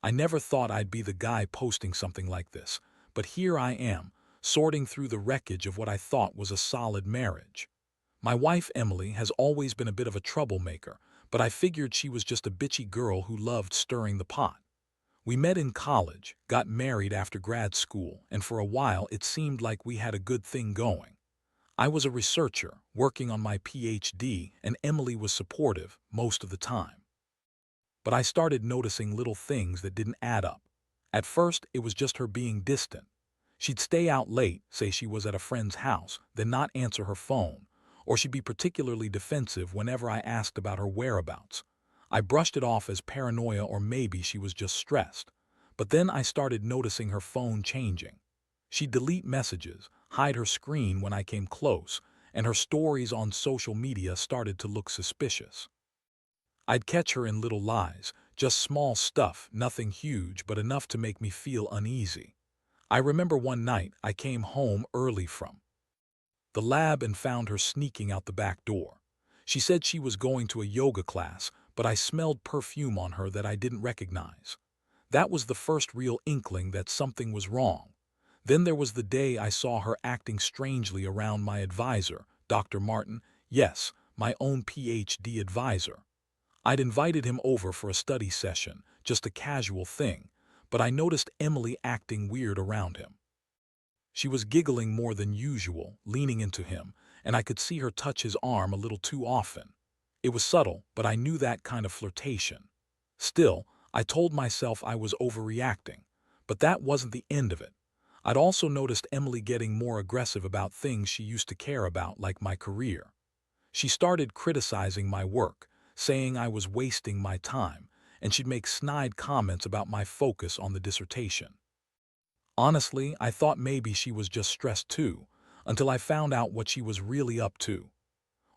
I never thought I'd be the guy posting something like this, but here I am, sorting through the wreckage of what I thought was a solid marriage. My wife, Emily, has always been a bit of a troublemaker, but I figured she was just a bitchy girl who loved stirring the pot. We met in college, got married after grad school, and for a while it seemed like we had a good thing going. I was a researcher, working on my PhD, and Emily was supportive most of the time. But I started noticing little things that didn't add up. At first, it was just her being distant. She'd stay out late, say she was at a friend's house, then not answer her phone, or she'd be particularly defensive whenever I asked about her whereabouts. I brushed it off as paranoia or maybe she was just stressed. But then I started noticing her phone changing. She'd delete messages, hide her screen when I came close, and her stories on social media started to look suspicious. I'd catch her in little lies, just small stuff, nothing huge but enough to make me feel uneasy. I remember one night I came home early from the lab and found her sneaking out the back door. She said she was going to a yoga class, but I smelled perfume on her that I didn't recognize. That was the first real inkling that something was wrong. Then there was the day I saw her acting strangely around my advisor, Dr. Martin, yes, my own PhD advisor. I'd invited him over for a study session, just a casual thing, but I noticed Emily acting weird around him. She was giggling more than usual, leaning into him, and I could see her touch his arm a little too often. It was subtle, but I knew that kind of flirtation. Still, I told myself I was overreacting, but that wasn't the end of it. I'd also noticed Emily getting more aggressive about things she used to care about, like my career. She started criticizing my work, saying I was wasting my time, and she'd make snide comments about my focus on the dissertation. Honestly, I thought maybe she was just stressed too, until I found out what she was really up to.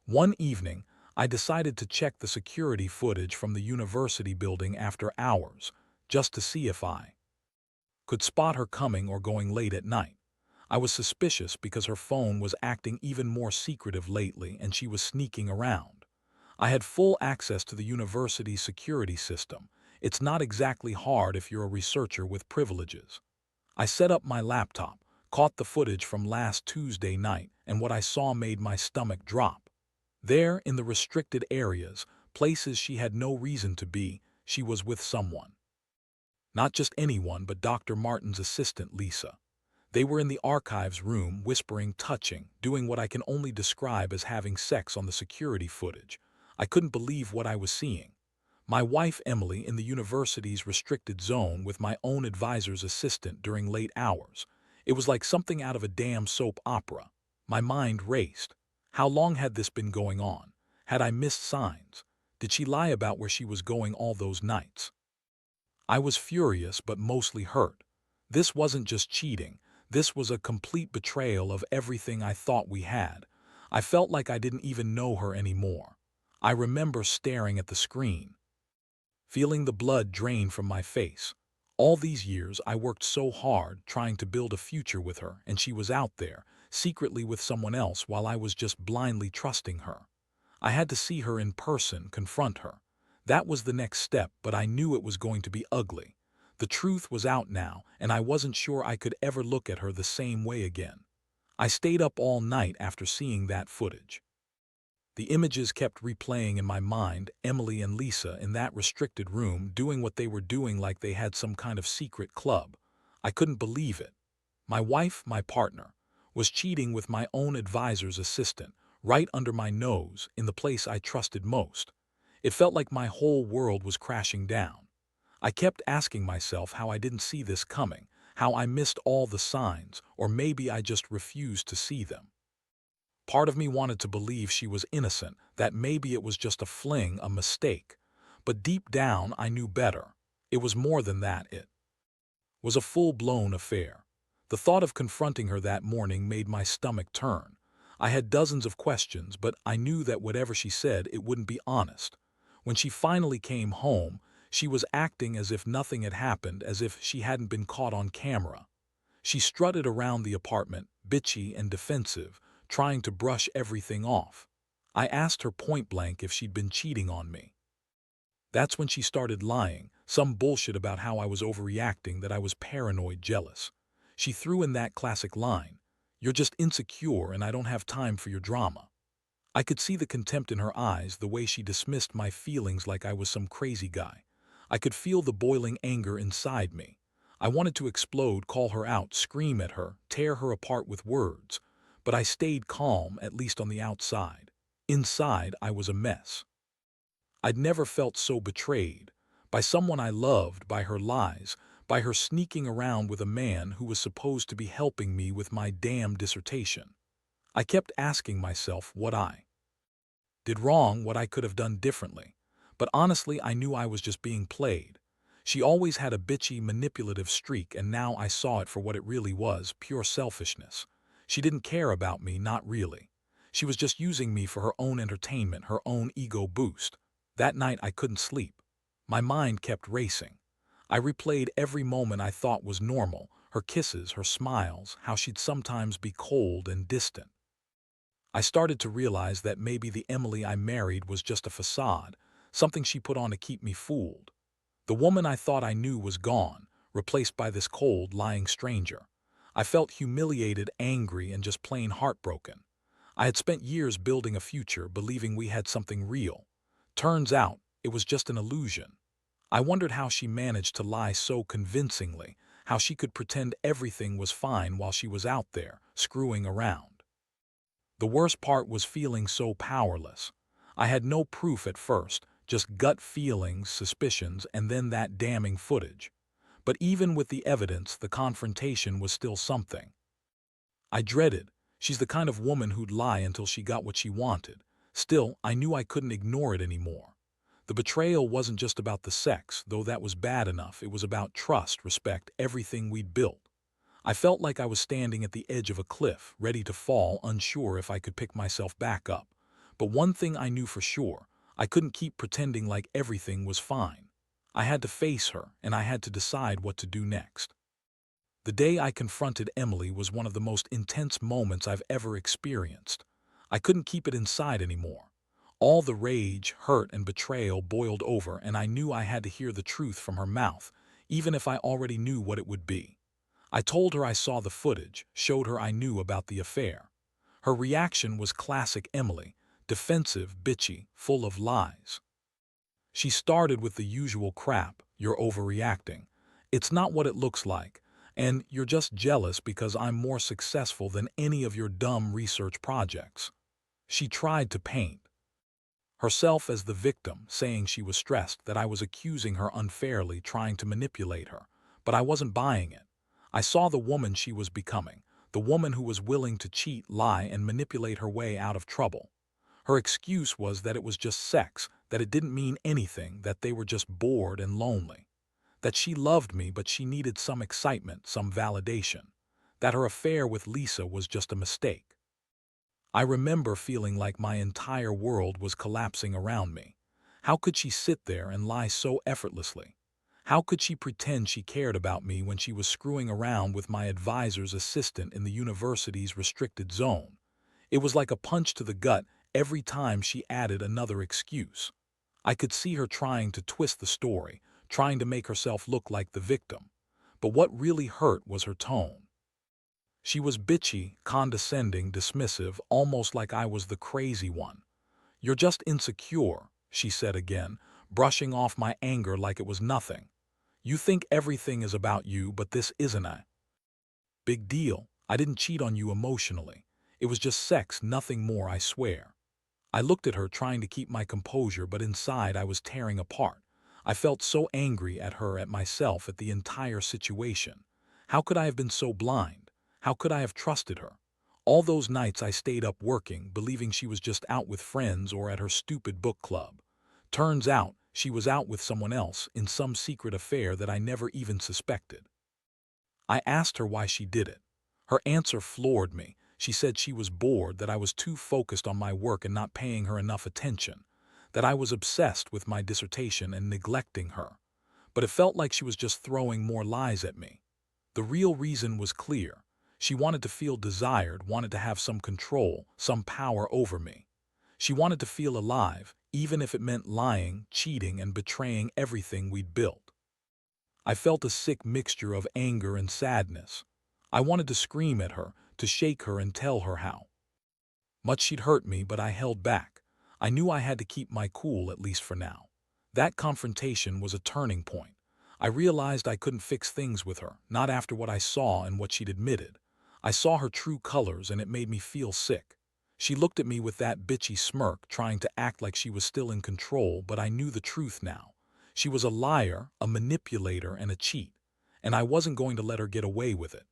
One evening, I decided to check the security footage from the university building after hours, just to see if I could spot her coming or going late at night. I was suspicious because her phone was acting even more secretive lately and she was sneaking around. I had full access to the university's security system. It's not exactly hard if you're a researcher with privileges. I set up my laptop, caught the footage from last Tuesday night, and what I saw made my stomach drop. There, in the restricted areas, places she had no reason to be, she was with someone. Not just anyone, but Dr. Martin's assistant, Lisa. They were in the archives room, whispering, touching, doing what I can only describe as having sex on the security footage. I couldn't believe what I was seeing. My wife, Emily, in the university's restricted zone with my own advisor's assistant during late hours. It was like something out of a damn soap opera. My mind raced. How long had this been going on? Had I missed signs? Did she lie about where she was going all those nights? I was furious but mostly hurt. This wasn't just cheating. This was a complete betrayal of everything I thought we had. I felt like I didn't even know her anymore. I remember staring at the screen, feeling the blood drain from my face. All these years I worked so hard trying to build a future with her, and she was out there, secretly with someone else while I was just blindly trusting her. I had to see her in person, confront her. That was the next step, but I knew it was going to be ugly. The truth was out now, and I wasn't sure I could ever look at her the same way again. I stayed up all night after seeing that footage. The images kept replaying in my mind, Emily and Lisa in that restricted room doing what they were doing like they had some kind of secret club. I couldn't believe it. My wife, my partner, was cheating with my own advisor's assistant, right under my nose, in the place I trusted most. It felt like my whole world was crashing down. I kept asking myself how I didn't see this coming, how I missed all the signs, or maybe I just refused to see them. Part of me wanted to believe she was innocent, that maybe it was just a fling, a mistake. But deep down, I knew better. It was more than that. It was a full-blown affair. The thought of confronting her that morning made my stomach turn. I had dozens of questions, but I knew that whatever she said, it wouldn't be honest. When she finally came home, she was acting as if nothing had happened, as if she hadn't been caught on camera. She strutted around the apartment, bitchy and defensive, trying to brush everything off. I asked her point blank if she'd been cheating on me. That's when she started lying, Some bullshit about how I was overreacting, that I was paranoid jealous. She threw in that classic line, "You're just insecure and I don't have time for your drama." I could see the contempt in her eyes, the way she dismissed my feelings like I was some crazy guy. I could feel the boiling anger inside me. I wanted to explode, call her out, scream at her, tear her apart with words. But I stayed calm, at least on the outside. Inside, I was a mess. I'd never felt so betrayed. By someone I loved, by her lies, by her sneaking around with a man who was supposed to be helping me with my damn dissertation. I kept asking myself what I did wrong, what I could have done differently. But honestly, I knew I was just being played. She always had a bitchy, manipulative streak, and now I saw it for what it really was, pure selfishness. She didn't care about me, not really. She was just using me for her own entertainment, her own ego boost. That night I couldn't sleep. My mind kept racing. I replayed every moment I thought was normal, her kisses, her smiles, how she'd sometimes be cold and distant. I started to realize that maybe the Emily I married was just a facade, something she put on to keep me fooled. The woman I thought I knew was gone, replaced by this cold, lying stranger. I felt humiliated, angry, and just plain heartbroken. I had spent years building a future, believing we had something real. Turns out, it was just an illusion. I wondered how she managed to lie so convincingly, how she could pretend everything was fine while she was out there, screwing around. The worst part was feeling so powerless. I had no proof at first, just gut feelings, suspicions, and then that damning footage. But even with the evidence, the confrontation was still something. I dreaded. She's the kind of woman who'd lie until she got what she wanted. Still, I knew I couldn't ignore it anymore. The betrayal wasn't just about the sex, though that was bad enough. It was about trust, respect, everything we'd built. I felt like I was standing at the edge of a cliff, ready to fall, unsure if I could pick myself back up. But one thing I knew for sure, I couldn't keep pretending like everything was fine. I had to face her, and I had to decide what to do next. The day I confronted Emily was one of the most intense moments I've ever experienced. I couldn't keep it inside anymore. All the rage, hurt, and betrayal boiled over, and I knew I had to hear the truth from her mouth, even if I already knew what it would be. I told her I saw the footage, showed her I knew about the affair. Her reaction was classic Emily, defensive, bitchy, full of lies. She started with the usual crap, "You're overreacting. It's not what it looks like. And you're just jealous because I'm more successful than any of your dumb research projects." She tried to paint herself as the victim, saying she was stressed, that I was accusing her unfairly, trying to manipulate her. But I wasn't buying it. I saw the woman she was becoming, the woman who was willing to cheat, lie, and manipulate her way out of trouble. Her excuse was that it was just sex, that it didn't mean anything, that they were just bored and lonely. That she loved me, but she needed some excitement, some validation. That her affair with Lisa was just a mistake. I remember feeling like my entire world was collapsing around me. How could she sit there and lie so effortlessly? How could she pretend she cared about me when she was screwing around with my advisor's assistant in the university's restricted zone? It was like a punch to the gut every time she added another excuse. I could see her trying to twist the story, trying to make herself look like the victim. But what really hurt was her tone. She was bitchy, condescending, dismissive, almost like I was the crazy one. "You're just insecure," she said again, brushing off my anger like it was nothing. "You think everything is about you, but this isn't a big deal. I didn't cheat on you emotionally. It was just sex, nothing more, I swear." I looked at her, trying to keep my composure, but inside I was tearing apart. I felt so angry at her, at myself, at the entire situation. How could I have been so blind? How could I have trusted her? All those nights I stayed up working, believing she was just out with friends or at her stupid book club. Turns out, she was out with someone else, in some secret affair that I never even suspected. I asked her why she did it. Her answer floored me. She said she was bored, that I was too focused on my work and not paying her enough attention, that I was obsessed with my dissertation and neglecting her. But it felt like she was just throwing more lies at me. The real reason was clear. She wanted to feel desired, wanted to have some control, some power over me. She wanted to feel alive, even if it meant lying, cheating, and betraying everything we'd built. I felt a sick mixture of anger and sadness. I wanted to scream at her, to shake her and tell her how much she'd hurt me, but I held back. I knew I had to keep my cool, at least for now. That confrontation was a turning point. I realized I couldn't fix things with her, not after what I saw and what she'd admitted. I saw her true colors and it made me feel sick. She looked at me with that bitchy smirk, trying to act like she was still in control, but I knew the truth now. She was a liar, a manipulator, and a cheat, and I wasn't going to let her get away with it.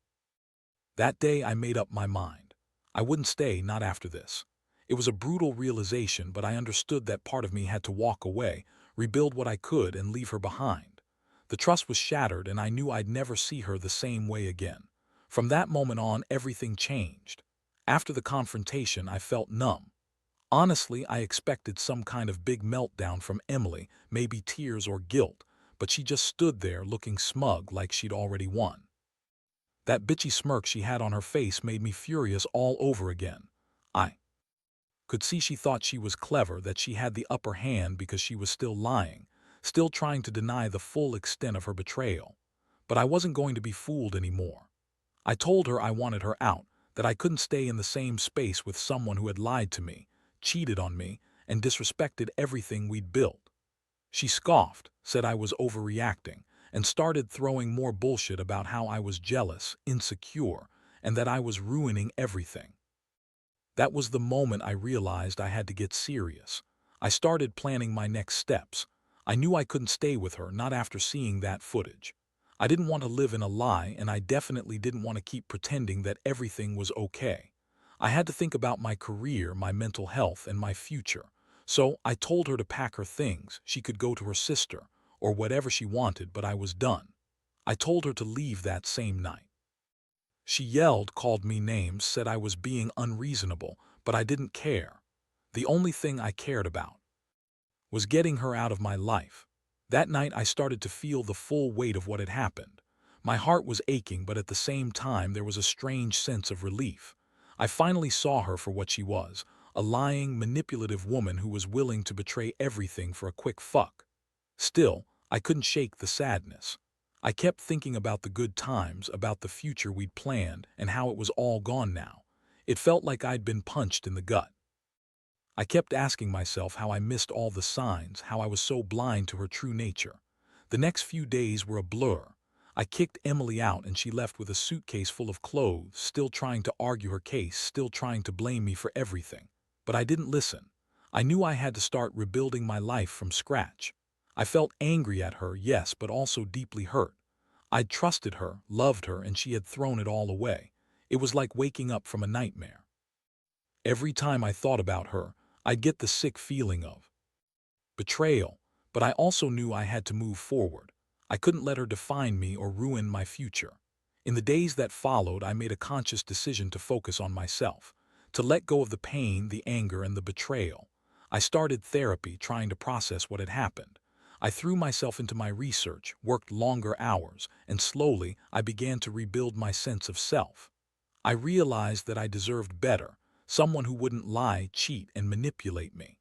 That day I made up my mind. I wouldn't stay, not after this. It was a brutal realization, but I understood that part of me had to walk away, rebuild what I could, and leave her behind. The trust was shattered, and I knew I'd never see her the same way again. From that moment on, everything changed. After the confrontation, I felt numb. Honestly, I expected some kind of big meltdown from Emily, maybe tears or guilt, but she just stood there looking smug like she'd already won. That bitchy smirk she had on her face made me furious all over again. I could see she thought she was clever, that she had the upper hand because she was still lying, still trying to deny the full extent of her betrayal. But I wasn't going to be fooled anymore. I told her I wanted her out, that I couldn't stay in the same space with someone who had lied to me, cheated on me, and disrespected everything we'd built. She scoffed, said I was overreacting, and started throwing more bullshit about how I was jealous, insecure, and that I was ruining everything. That was the moment I realized I had to get serious. I started planning my next steps. I knew I couldn't stay with her, not after seeing that footage. I didn't want to live in a lie, and I definitely didn't want to keep pretending that everything was okay. I had to think about my career, my mental health, and my future. So I told her to pack her things. She could go to her sister, or whatever she wanted, but I was done. I told her to leave that same night. She yelled, called me names, said I was being unreasonable, but I didn't care. The only thing I cared about was getting her out of my life. That night I started to feel the full weight of what had happened. My heart was aching, but at the same time there was a strange sense of relief. I finally saw her for what she was, a lying, manipulative woman who was willing to betray everything for a quick fuck. Still, I couldn't shake the sadness. I kept thinking about the good times, about the future we'd planned, and how it was all gone now. It felt like I'd been punched in the gut. I kept asking myself how I missed all the signs, how I was so blind to her true nature. The next few days were a blur. I kicked Emily out and she left with a suitcase full of clothes, still trying to argue her case, still trying to blame me for everything. But I didn't listen. I knew I had to start rebuilding my life from scratch. I felt angry at her, yes, but also deeply hurt. I'd trusted her, loved her, and she had thrown it all away. It was like waking up from a nightmare. Every time I thought about her, I'd get the sick feeling of betrayal, but I also knew I had to move forward. I couldn't let her define me or ruin my future. In the days that followed, I made a conscious decision to focus on myself, to let go of the pain, the anger, and the betrayal. I started therapy, trying to process what had happened. I threw myself into my research, worked longer hours, and slowly I began to rebuild my sense of self. I realized that I deserved better, someone who wouldn't lie, cheat, and manipulate me.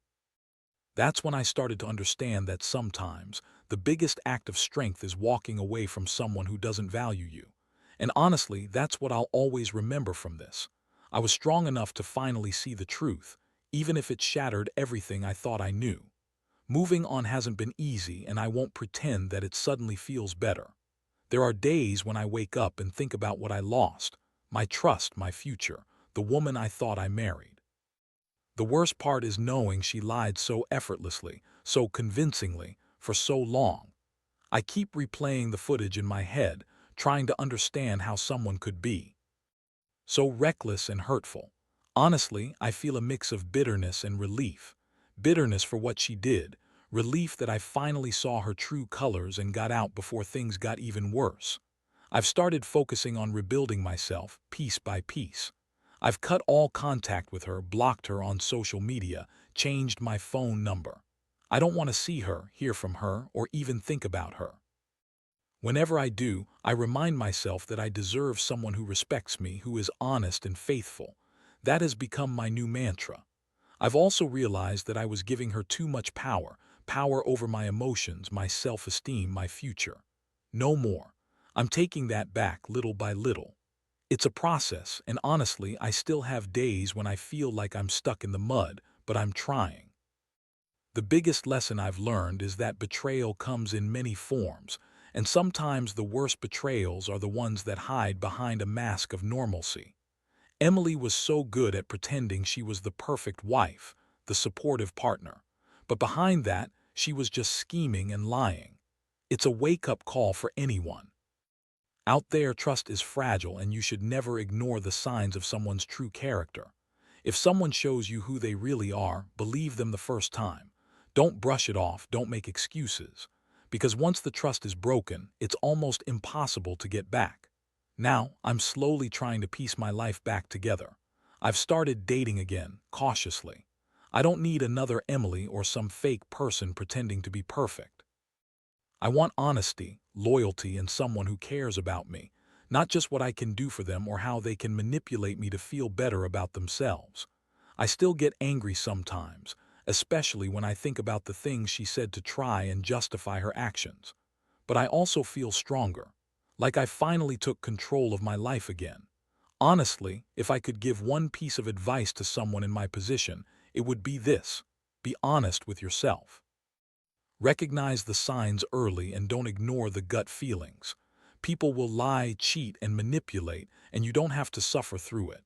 That's when I started to understand that sometimes the biggest act of strength is walking away from someone who doesn't value you. And honestly, that's what I'll always remember from this. I was strong enough to finally see the truth, even if it shattered everything I thought I knew. Moving on hasn't been easy, and I won't pretend that it suddenly feels better. There are days when I wake up and think about what I lost, my trust, my future, the woman I thought I married. The worst part is knowing she lied so effortlessly, so convincingly, for so long. I keep replaying the footage in my head, trying to understand how someone could be so reckless and hurtful. Honestly, I feel a mix of bitterness and relief. Bitterness for what she did, relief that I finally saw her true colors and got out before things got even worse. I've started focusing on rebuilding myself, piece by piece. I've cut all contact with her, blocked her on social media, changed my phone number. I don't want to see her, hear from her, or even think about her. Whenever I do, I remind myself that I deserve someone who respects me, who is honest and faithful. That has become my new mantra. I've also realized that I was giving her too much power, power over my emotions, my self-esteem, my future. No more. I'm taking that back little by little. It's a process, and honestly, I still have days when I feel like I'm stuck in the mud, but I'm trying. The biggest lesson I've learned is that betrayal comes in many forms, and sometimes the worst betrayals are the ones that hide behind a mask of normalcy. Emily was so good at pretending she was the perfect wife, the supportive partner. But behind that, she was just scheming and lying. It's a wake-up call for anyone. Out there, trust is fragile, and you should never ignore the signs of someone's true character. If someone shows you who they really are, believe them the first time. Don't brush it off, don't make excuses. Because once the trust is broken, it's almost impossible to get back. Now, I'm slowly trying to piece my life back together. I've started dating again, cautiously. I don't need another Emily or some fake person pretending to be perfect. I want honesty, loyalty, and someone who cares about me, not just what I can do for them or how they can manipulate me to feel better about themselves. I still get angry sometimes, especially when I think about the things she said to try and justify her actions. But I also feel stronger, like I finally took control of my life again. Honestly, if I could give one piece of advice to someone in my position, it would be this: be honest with yourself. Recognize the signs early and don't ignore the gut feelings. People will lie, cheat, and manipulate, and you don't have to suffer through it.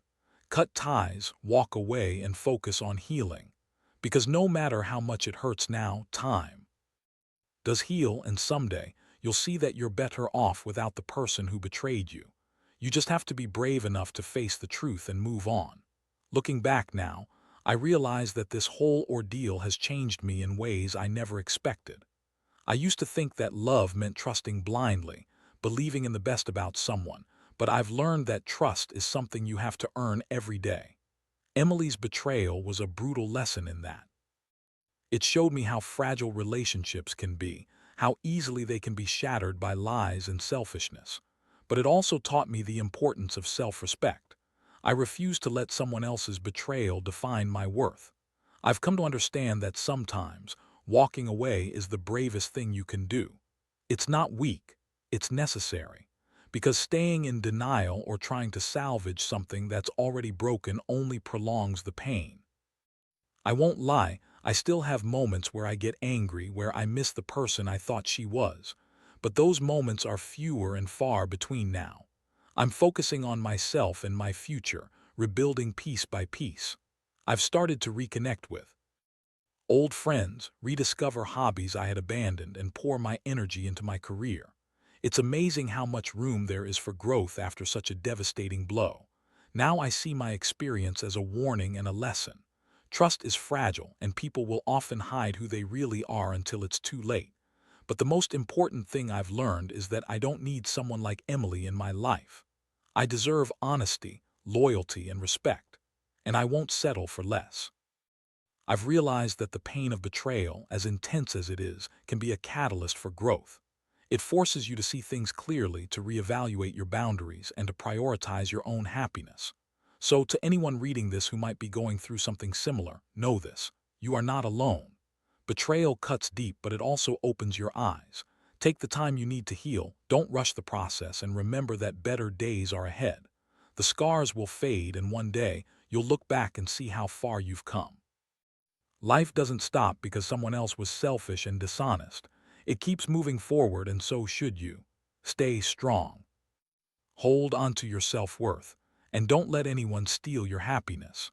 Cut ties, walk away, and focus on healing. Because no matter how much it hurts now, time does heal, and someday you'll see that you're better off without the person who betrayed you. You just have to be brave enough to face the truth and move on. Looking back now, I realize that this whole ordeal has changed me in ways I never expected. I used to think that love meant trusting blindly, believing in the best about someone, but I've learned that trust is something you have to earn every day. Emily's betrayal was a brutal lesson in that. It showed me how fragile relationships can be, how easily they can be shattered by lies and selfishness. But it also taught me the importance of self-respect. I refuse to let someone else's betrayal define my worth. I've come to understand that sometimes walking away is the bravest thing you can do. It's not weak, it's necessary. Because staying in denial or trying to salvage something that's already broken only prolongs the pain. I won't lie, I still have moments where I get angry, where I miss the person I thought she was. But those moments are fewer and far between now. I'm focusing on myself and my future, rebuilding piece by piece. I've started to reconnect with old friends, rediscover hobbies I had abandoned, and pour my energy into my career. It's amazing how much room there is for growth after such a devastating blow. Now I see my experience as a warning and a lesson. Trust is fragile, and people will often hide who they really are until it's too late. But the most important thing I've learned is that I don't need someone like Emily in my life. I deserve honesty, loyalty, and respect, and I won't settle for less. I've realized that the pain of betrayal, as intense as it is, can be a catalyst for growth. It forces you to see things clearly, to reevaluate your boundaries, and to prioritize your own happiness. So, to anyone reading this who might be going through something similar, know this: you are not alone. Betrayal cuts deep, but it also opens your eyes. Take the time you need to heal, don't rush the process, and remember that better days are ahead. The scars will fade, and one day, you'll look back and see how far you've come. Life doesn't stop because someone else was selfish and dishonest. It keeps moving forward, and so should you. Stay strong. Hold on to your self-worth, and don't let anyone steal your happiness.